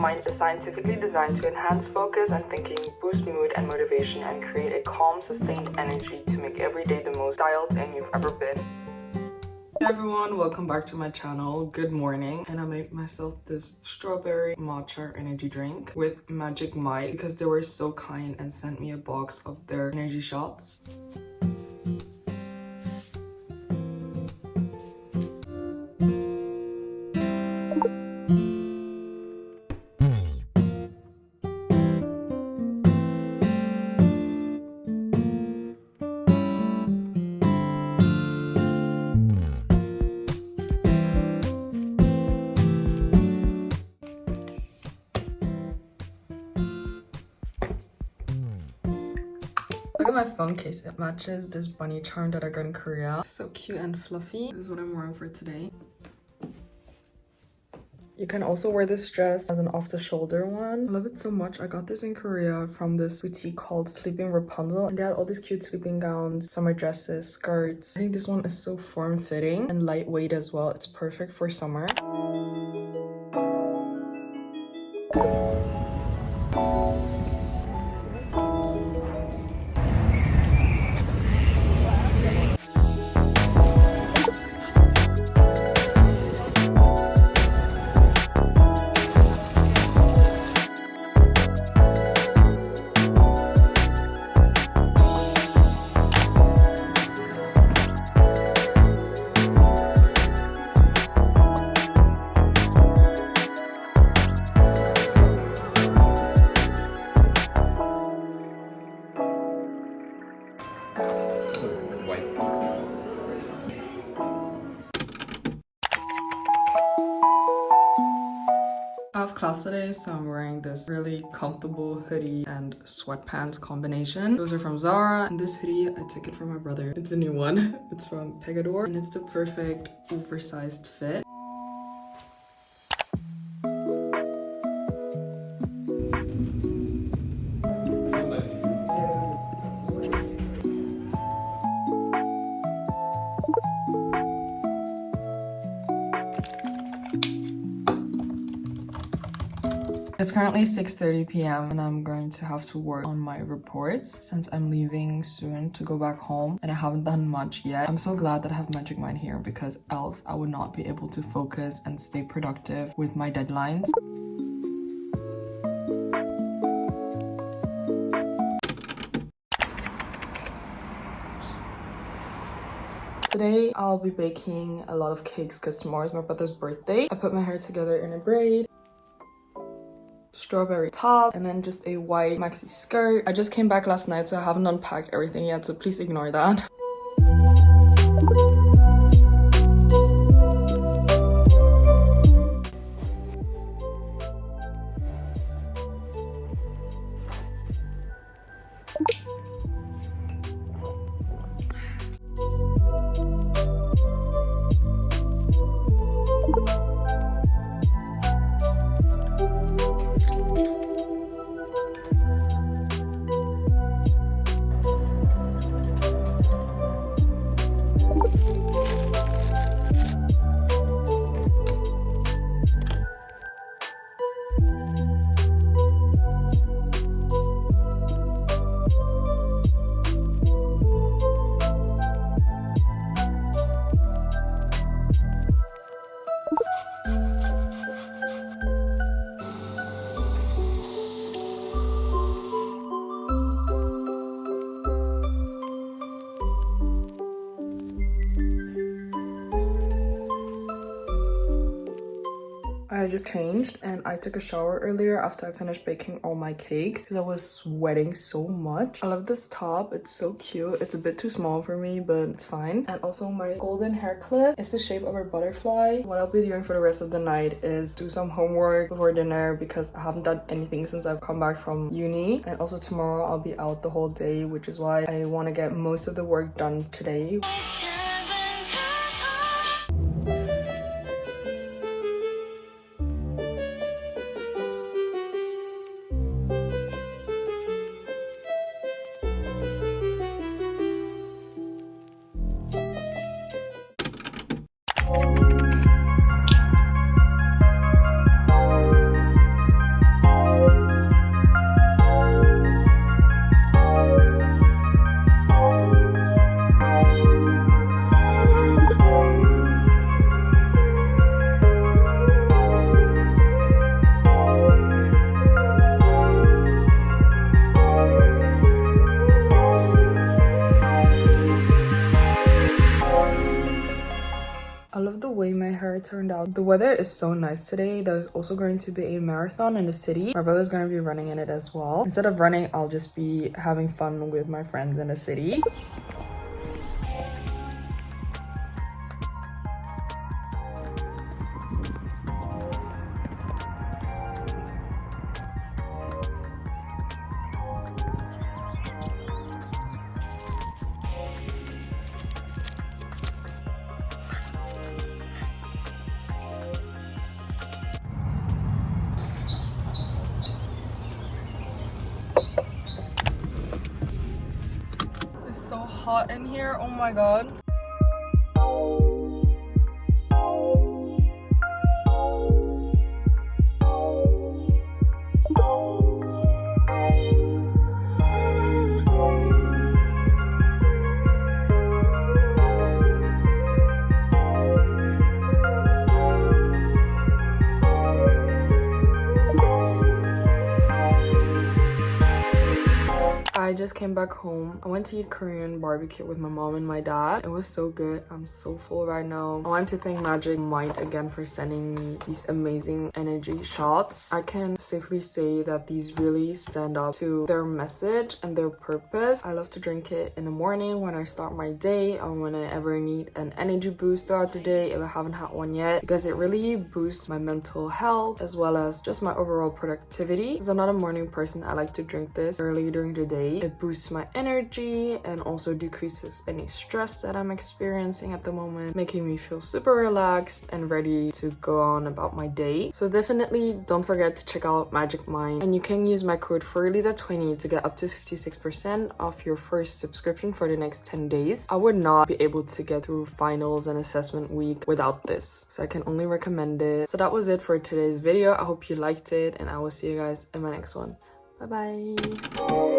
MagicMind is scientifically designed to enhance focus and thinking, boost mood and motivation, and create a calm, sustained energy to make every day the most dialed in you've ever been. Hey everyone, welcome back to my channel. Good morning, and I made myself this strawberry matcha energy drink with MagicMind because they were so kind and sent me a box of their energy shots. Look at my phone case. It matches this bunny charm that I got in Korea. So cute and fluffy. This is what I'm wearing for today. You can also wear this dress as an off-the-shoulder one. I love it so much. I got this in Korea from this boutique called Sleeping Rapunzel. And they had all these cute sleeping gowns, summer dresses, skirts. I think this one is so form-fitting and lightweight as well. It's perfect for summer. I have class today, so I'm wearing this really comfortable hoodie and sweatpants combination. Those are from Zara, and this hoodie, I took it from my brother. It's a new one. It's from Pegador, and it's the perfect oversized fit. It's currently 6:30 p.m. and I'm going to have to work on my reports since I'm leaving soon to go back home and I haven't done much yet. I'm so glad that I have MagicMind here because else I would not be able to focus and stay productive with my deadlines. Today I'll be baking a lot of cakes because tomorrow is my brother's birthday. I put my hair together in a braid, strawberry top, and then just a white maxi skirt. I just came back last night, so I haven't unpacked everything yet, so please ignore that. I just changed and I took a shower earlier after I finished baking all my cakes because I was sweating so much. I love this top. It's so cute. It's a bit too small for me, but it's fine. And also my golden hair clip is the shape of a butterfly. What I'll be doing for the rest of the night is do some homework before dinner because I haven't done anything since I've come back from uni. And also tomorrow I'll be out the whole day, which is why I want to get most of the work done today. it turned out. The weather is so nice today. There's also going to be a marathon in the city. My brother's going to be running in it as well. Instead of running, I'll just be having fun with my friends in the city. So hot in here, oh my god. I just came back home. I went to eat Korean barbecue with my mom and my dad. It was so good. I'm so full right now. I want to thank MagicMind again for sending me these amazing energy shots. I can safely say that these really stand up to their message and their purpose. I love to drink it in the morning when I start my day or when I ever need an energy boost throughout the day if I haven't had one yet, because it really boosts my mental health as well as just my overall productivity. As I'm not a morning person, I like to drink this early during the day. It boosts my energy and also decreases any stress that I'm experiencing at the moment, making me feel super relaxed and ready to go on about my day. So definitely don't forget to check out MagicMind, and you can use my code for elisa20 to get up to 56% off your first subscription for the next 10 days. I would not be able to get through finals and assessment week without this, so I can only recommend it. So that was it for today's video. I hope you liked it, and I will see you guys in my next one. Bye bye.